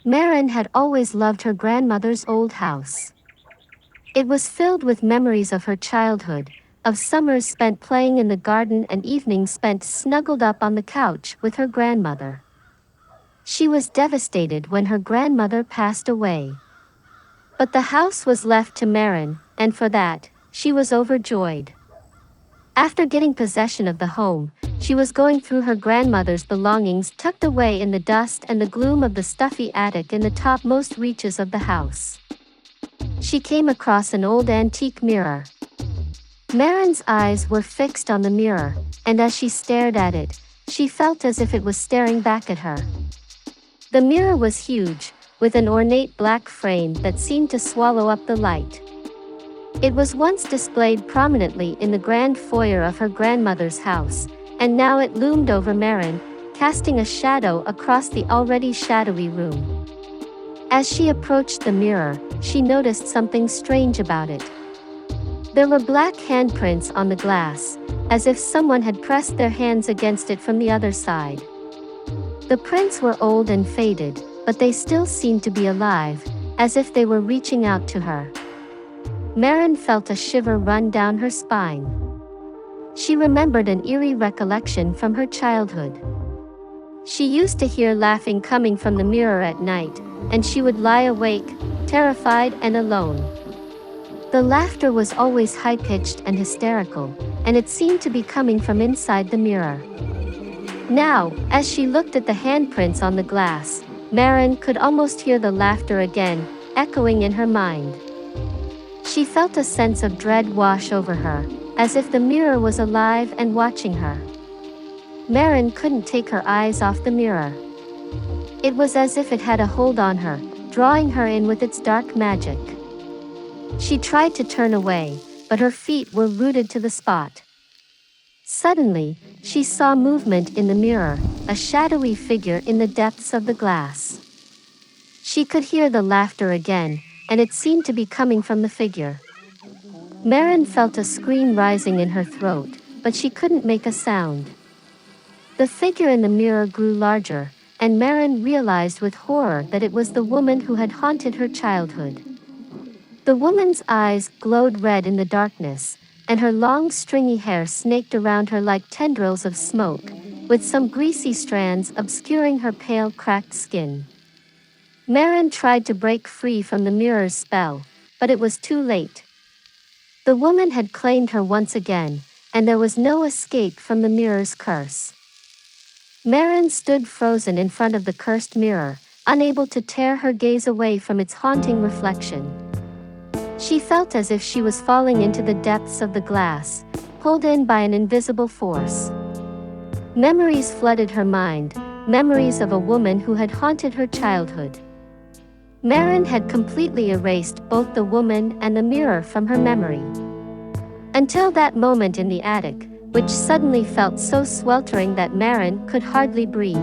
Marin had always loved her grandmother's old house. It was filled with memories of her childhood, of summers spent playing in the garden and evenings spent snuggled up on the couch with her grandmother. She was devastated when her grandmother passed away. But the house was left to Marin, and for that, she was overjoyed. After getting possession of the home, she was going through her grandmother's belongings tucked away in the dust and the gloom of the stuffy attic in the topmost reaches of the house. She came across an old antique mirror. Marin's eyes were fixed on the mirror, and as she stared at it, she felt as if it was staring back at her. The mirror was huge, with an ornate black frame that seemed to swallow up the light. It was once displayed prominently in the grand foyer of her grandmother's house, and now it loomed over Marin, casting a shadow across the already shadowy room. As she approached the mirror, she noticed something strange about it. There were black handprints on the glass, as if someone had pressed their hands against it from the other side. The prints were old and faded, but they still seemed to be alive, as if they were reaching out to her. Marin felt a shiver run down her spine. She remembered an eerie recollection from her childhood. She used to hear laughing coming from the mirror at night, and she would lie awake, terrified and alone. The laughter was always high-pitched and hysterical, and it seemed to be coming from inside the mirror. Now, as she looked at the handprints on the glass, Marin could almost hear the laughter again, echoing in her mind. She felt a sense of dread wash over her, as if the mirror was alive and watching her. Marin couldn't take her eyes off the mirror. It was as if it had a hold on her, drawing her in with its dark magic. She tried to turn away, but her feet were rooted to the spot. Suddenly, she saw movement in the mirror, a shadowy figure in the depths of the glass. She could hear the laughter again, and it seemed to be coming from the figure. Marin felt a scream rising in her throat, but she couldn't make a sound. The figure in the mirror grew larger, and Marin realized with horror that it was the woman who had haunted her childhood. The woman's eyes glowed red in the darkness, and her long stringy hair snaked around her like tendrils of smoke, with some greasy strands obscuring her pale, cracked skin. Marin tried to break free from the mirror's spell, but it was too late. The woman had claimed her once again, and there was no escape from the mirror's curse. Marin stood frozen in front of the cursed mirror, unable to tear her gaze away from its haunting reflection. She felt as if she was falling into the depths of the glass, pulled in by an invisible force. Memories flooded her mind, memories of a woman who had haunted her childhood. Marin had completely erased both the woman and the mirror from her memory. Until that moment in the attic, which suddenly felt so sweltering that Marin could hardly breathe.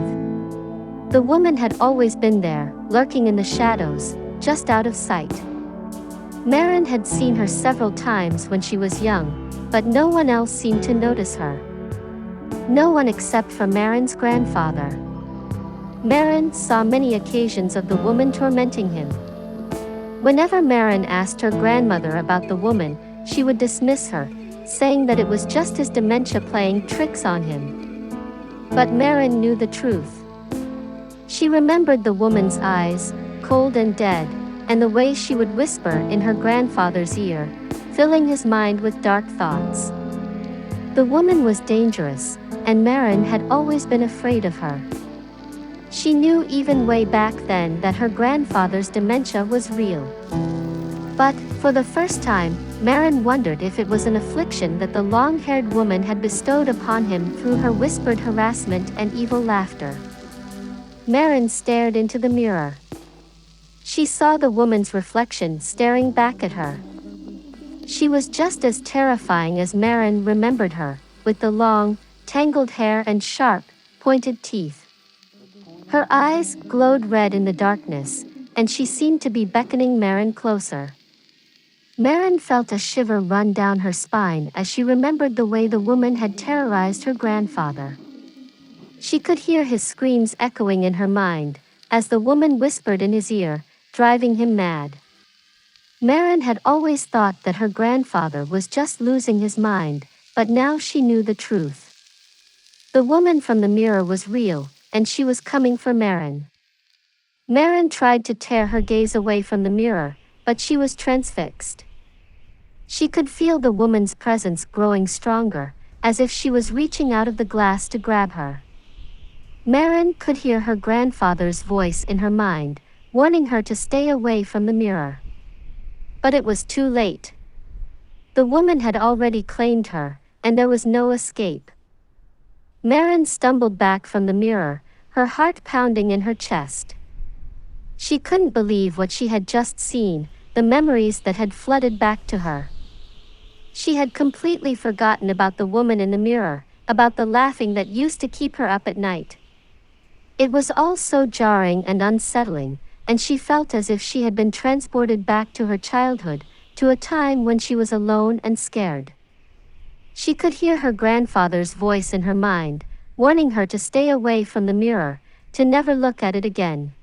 The woman had always been there, lurking in the shadows, just out of sight. Marin had seen her several times when she was young, but no one else seemed to notice her. No one except for Marin's grandfather. Marin saw many occasions of the woman tormenting him. Whenever Marin asked her grandmother about the woman, she would dismiss her, saying that it was just his dementia playing tricks on him. But Marin knew the truth. She remembered the woman's eyes, cold and dead, and the way she would whisper in her grandfather's ear, filling his mind with dark thoughts. The woman was dangerous, and Marin had always been afraid of her. She knew even way back then that her grandfather's dementia was real. But, for the first time, Marin wondered if it was an affliction that the long-haired woman had bestowed upon him through her whispered harassment and evil laughter. Marin stared into the mirror. She saw the woman's reflection staring back at her. She was just as terrifying as Marin remembered her, with the long, tangled hair and sharp, pointed teeth. Her eyes glowed red in the darkness, and she seemed to be beckoning Marin closer. Marin felt a shiver run down her spine as she remembered the way the woman had terrorized her grandfather. She could hear his screams echoing in her mind, as the woman whispered in his ear, driving him mad. Marin had always thought that her grandfather was just losing his mind, but now she knew the truth. The woman from the mirror was real, and she was coming for Marin. Marin tried to tear her gaze away from the mirror, but she was transfixed. She could feel the woman's presence growing stronger, as if she was reaching out of the glass to grab her. Marin could hear her grandfather's voice in her mind, warning her to stay away from the mirror. But it was too late. The woman had already claimed her, and there was no escape. Marin stumbled back from the mirror, her heart pounding in her chest. She couldn't believe what she had just seen, the memories that had flooded back to her. She had completely forgotten about the woman in the mirror, about the laughing that used to keep her up at night. It was all so jarring and unsettling, and she felt as if she had been transported back to her childhood, to a time when she was alone and scared. She could hear her grandfather's voice in her mind, warning her to stay away from the mirror, to never look at it again.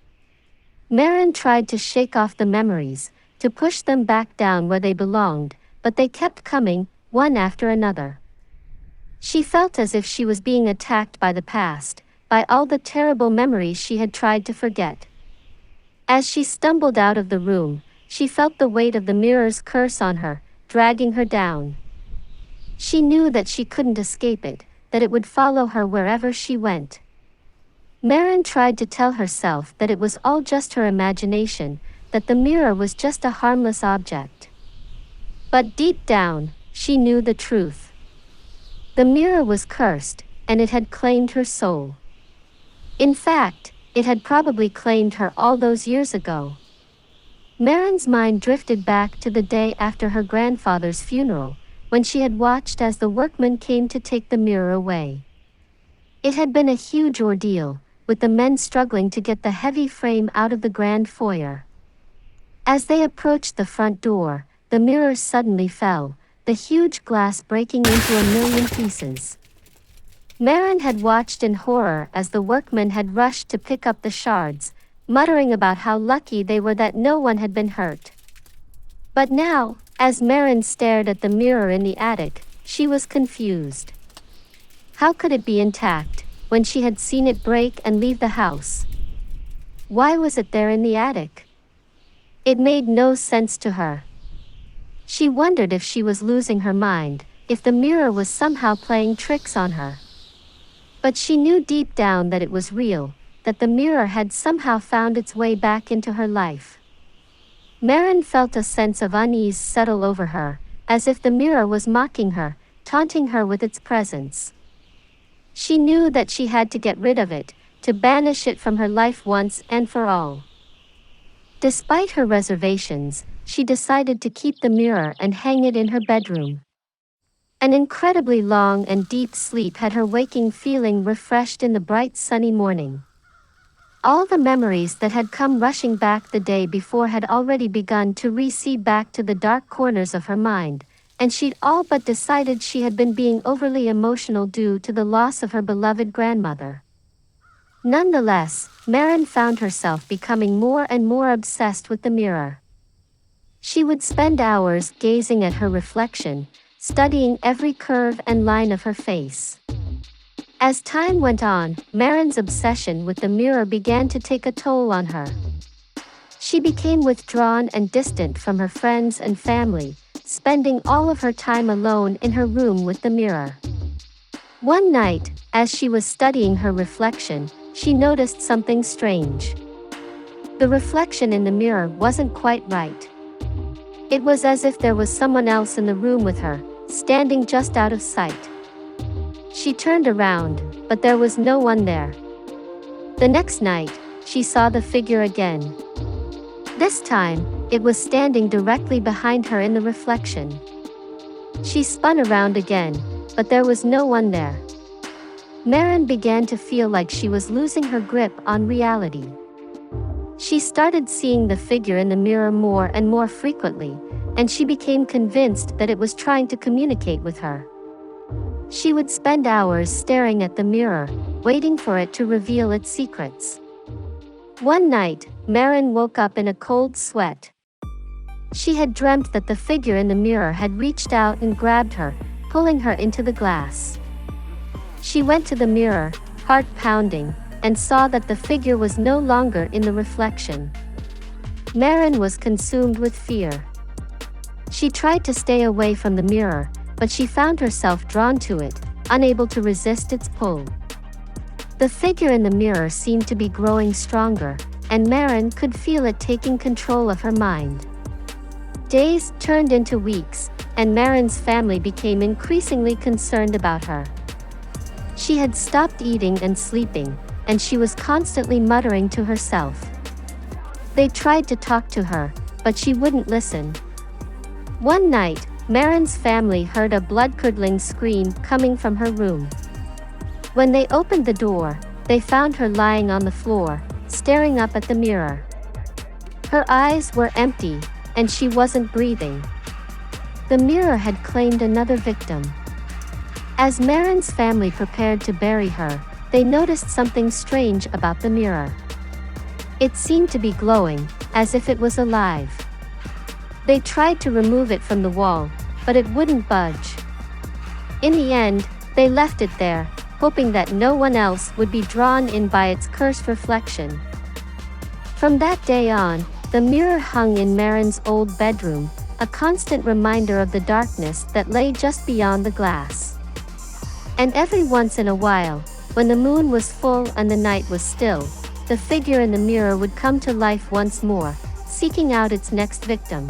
Marin tried to shake off the memories, to push them back down where they belonged, but they kept coming, one after another. She felt as if she was being attacked by the past, by all the terrible memories she had tried to forget. As she stumbled out of the room, she felt the weight of the mirror's curse on her, dragging her down. She knew that she couldn't escape it, that it would follow her wherever she went. Marin tried to tell herself that it was all just her imagination, that the mirror was just a harmless object. But deep down, she knew the truth. The mirror was cursed, and it had claimed her soul. In fact, it had probably claimed her all those years ago. Marin's mind drifted back to the day after her grandfather's funeral, when she had watched as the workmen came to take the mirror away. It had been a huge ordeal, with the men struggling to get the heavy frame out of the grand foyer. As they approached the front door, the mirror suddenly fell, the huge glass breaking into a million pieces. Marin had watched in horror as the workmen had rushed to pick up the shards, muttering about how lucky they were that no one had been hurt. But now, as Marin stared at the mirror in the attic, she was confused. How could it be intact, when she had seen it break and leave the house? Why was it there in the attic? It made no sense to her. She wondered if she was losing her mind, if the mirror was somehow playing tricks on her. But she knew deep down that it was real, that the mirror had somehow found its way back into her life. Marin felt a sense of unease settle over her, as if the mirror was mocking her, taunting her with its presence. She knew that she had to get rid of it, to banish it from her life once and for all. Despite her reservations, she decided to keep the mirror and hang it in her bedroom. An incredibly long and deep sleep had her waking feeling refreshed in the bright sunny morning. All the memories that had come rushing back the day before had already begun to recede back to the dark corners of her mind, and she'd all but decided she had been being overly emotional due to the loss of her beloved grandmother. Nonetheless, Marin found herself becoming more and more obsessed with the mirror. She would spend hours gazing at her reflection, studying every curve and line of her face. As time went on, Marin's obsession with the mirror began to take a toll on her. She became withdrawn and distant from her friends and family, spending all of her time alone in her room with the mirror. One night, as she was studying her reflection, she noticed something strange. The reflection in the mirror wasn't quite right. It was as if there was someone else in the room with her, standing just out of sight. She turned around, but there was no one there. The next night, she saw the figure again. This time, it was standing directly behind her in the reflection. She spun around again, but there was no one there. Marin began to feel like she was losing her grip on reality. She started seeing the figure in the mirror more and more frequently, and she became convinced that it was trying to communicate with her. She would spend hours staring at the mirror, waiting for it to reveal its secrets. One night, Marin woke up in a cold sweat. She had dreamt that the figure in the mirror had reached out and grabbed her, pulling her into the glass. She went to the mirror, heart pounding, and saw that the figure was no longer in the reflection. Marin was consumed with fear. She tried to stay away from the mirror, but she found herself drawn to it, unable to resist its pull. The figure in the mirror seemed to be growing stronger, and Marin could feel it taking control of her mind. Days turned into weeks, and Marin's family became increasingly concerned about her. She had stopped eating and sleeping, and she was constantly muttering to herself. They tried to talk to her, but she wouldn't listen. One night, Marin's family heard a blood-curdling scream coming from her room. When they opened the door, they found her lying on the floor, staring up at the mirror. Her eyes were empty, and she wasn't breathing. The mirror had claimed another victim. As Marin's family prepared to bury her, they noticed something strange about the mirror. It seemed to be glowing, as if it was alive. They tried to remove it from the wall, but it wouldn't budge. In the end, they left it there, hoping that no one else would be drawn in by its cursed reflection. From that day on, the mirror hung in Marin's old bedroom, a constant reminder of the darkness that lay just beyond the glass. And every once in a while, when the moon was full and the night was still, the figure in the mirror would come to life once more, seeking out its next victim.